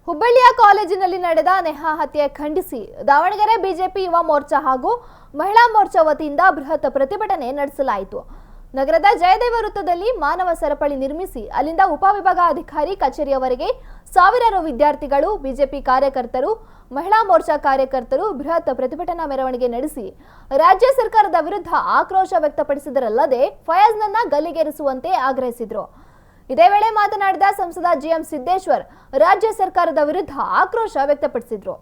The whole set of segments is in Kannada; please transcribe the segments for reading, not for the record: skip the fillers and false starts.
ಹುಬ್ಬಳ್ಳಿಯ ಕಾಲೇಜಿನಲ್ಲಿ ನಡೆದ ನೇಹಾ ಹತ್ಯೆ ಖಂಡಿಸಿ ದಾವಣಗೆರೆ ಬಿಜೆಪಿ ಯುವ ಮೋರ್ಚಾ ಹಾಗೂ ಮಹಿಳಾ ಮೋರ್ಚಾ ವತಿಯಿಂದ ಬೃಹತ್ ಪ್ರತಿಭಟನೆ ನಡೆಸಲಾಯಿತು. ನಗರದ ಜಯದೇವ ವೃತ್ತದಲ್ಲಿ ಮಾನವ ಸರಪಳಿ ನಿರ್ಮಿಸಿ ಅಲ್ಲಿಂದ ಉಪವಿಭಾಗಾಧಿಕಾರಿ ಕಚೇರಿಯವರೆಗೆ ಸಾವಿರಾರು ವಿದ್ಯಾರ್ಥಿಗಳು, ಬಿಜೆಪಿ ಕಾರ್ಯಕರ್ತರು, ಮಹಿಳಾ ಮೋರ್ಚಾ ಕಾರ್ಯಕರ್ತರು ಬೃಹತ್ ಪ್ರತಿಭಟನಾ ಮೆರವಣಿಗೆ ನಡೆಸಿ ರಾಜ್ಯ ಸರ್ಕಾರದ ವಿರುದ್ಧ ಆಕ್ರೋಶ ವ್ಯಕ್ತಪಡಿಸಿದರಲ್ಲದೆ ಫಯಾಜ್ನನ್ನ ಗಲ್ಲಿಗೇರಿಸುವಂತೆ ಆಗ್ರಹಿಸಿದರು. ಇದೇ ವೇಳೆ ಮಾತನಾಡಿದ ಸಂಸದ ಜಿಎಂ ಸಿದ್ದೇಶ್ವರ್ ರಾಜ್ಯ ಸರ್ಕಾರದ ವಿರುದ್ಧ ಆಕ್ರೋಶ ವ್ಯಕ್ತಪಡಿಸಿದರು.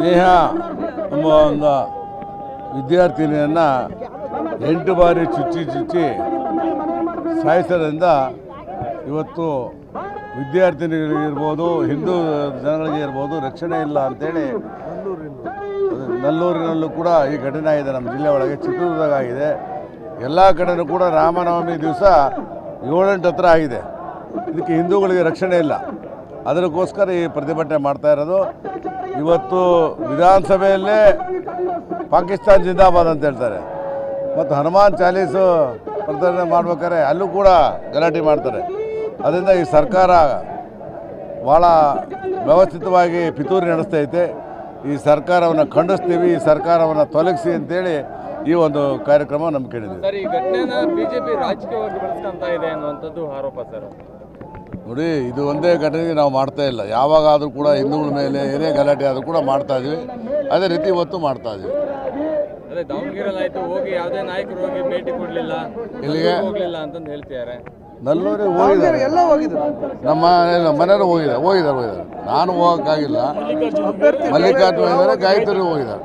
ನೇಹಾ ಎಂಬ ಒಂದು ವಿದ್ಯಾರ್ಥಿನಿಯನ್ನು 8 ಬಾರಿ ಚುಚ್ಚಿ ಸಾಯಿಸೋದ್ರಿಂದ ಇವತ್ತು ವಿದ್ಯಾರ್ಥಿನಿಗಳಿಗಿರ್ಬೋದು, ಹಿಂದೂ ಜನಗಳಿಗೆ ಇರ್ಬೋದು ರಕ್ಷಣೆ ಇಲ್ಲ ಅಂತೇಳಿ ನಲ್ಲೂರಿನಲ್ಲೂ ಕೂಡ ಈ ಘಟನೆ ಆಗಿದೆ. ನಮ್ಮ ಜಿಲ್ಲೆ ಒಳಗೆ ಚಿತ್ರದುರ್ಗದಾಗ ಆಗಿದೆ. ಎಲ್ಲ ಕಡೆಯೂ ಕೂಡ ರಾಮನವಮಿ ದಿವಸ 7-8 ಹತ್ರ ಆಗಿದೆ. ಇದಕ್ಕೆ ಹಿಂದೂಗಳಿಗೆ ರಕ್ಷಣೆ ಇಲ್ಲ. ಅದಕ್ಕೋಸ್ಕರ ಈ ಪ್ರತಿಭಟನೆ ಮಾಡ್ತಾ ಇರೋದು. ಇವತ್ತು ವಿಧಾನಸಭೆಯಲ್ಲೇ ಪಾಕಿಸ್ತಾನ ಜಿಂದಾಬಾದ್ ಅಂತ ಹೇಳ್ತಾರೆ ಮತ್ತು ಹನುಮಾನ್ ಚಾಲೀಸು ಪ್ರತಿಭಟನೆ ಮಾಡ್ಬೇಕಾದ್ರೆ ಅಲ್ಲೂ ಕೂಡ ಗಲಾಟೆ ಮಾಡ್ತಾರೆ. ಅದರಿಂದ ಈ ಸರ್ಕಾರ ಭಾಳ ವ್ಯವಸ್ಥಿತವಾಗಿ ಪಿತೂರಿ ನಡೆಸ್ತೈತೆ. ಈ ಸರ್ಕಾರವನ್ನು ಖಂಡಿಸ್ತೀವಿ, ಈ ಸರ್ಕಾರವನ್ನು ತೊಲಗಿಸಿ ಅಂತೇಳಿ ಈ ಒಂದು ಕಾರ್ಯಕ್ರಮ ನಂಬಿಕೊಂಡಿದ್ದೀವಿ. ಸರ್, ಈ ಘಟನೆನ ಬಿಜೆಪಿ ರಾಜಕೀಯವಾಗಿ ಬಳಸ್ಕೊಂತ ಇದೆ ಅನ್ನುವಂಥದ್ದು ಆರೋಪ ಸರ್. ನೋಡಿ, ಇದು ಒಂದೇ ಘಟನೆಗೆ ನಾವು ಮಾಡ್ತಾ ಇಲ್ಲ. ಯಾವಾಗಾದರೂ ಕೂಡ ಹಿಂದೂಗಳ ಮೇಲೆ ಏನೇ ಗಲಾಟೆ ಆದರೂ ಕೂಡ ಮಾಡ್ತಾ ಇದ್ವಿ. ಅದೇ ರೀತಿ ಇವತ್ತು ಮಾಡ್ತಾ ಇದ್ವಿ. ಅದೇ ದಾವಣಗೆರೆಯಲ್ಲಿ ಆಯಿತು, ಹೋಗಿ ಯಾವುದೇ ನಾಯಕರು ಹೋಗಿ ಭೇಟಿ ಕೊಡಲಿಲ್ಲ, ಇಲ್ಲಿಗೆ ಹೋಗಲಿಲ್ಲ ಅಂತಂದು ಹೇಳ್ತಿದ್ದಾರೆ. ನಲ್ಲೂರಿಗೆ ಹೋಗಿದ್ದಾರೆ, ನಮ್ಮ ಮನೆಯವರು ಹೋಗಿದ್ದಾರೆ. ನಾನು ಹೋಗೋಕ್ಕಾಗಿಲ್ಲ. ಮಲ್ಲಿಕಾರ್ಜುನ ಇದ್ದಾರೆ, ಗಾಯತ್ರಿ ಹೋಗಿದ್ದಾರೆ.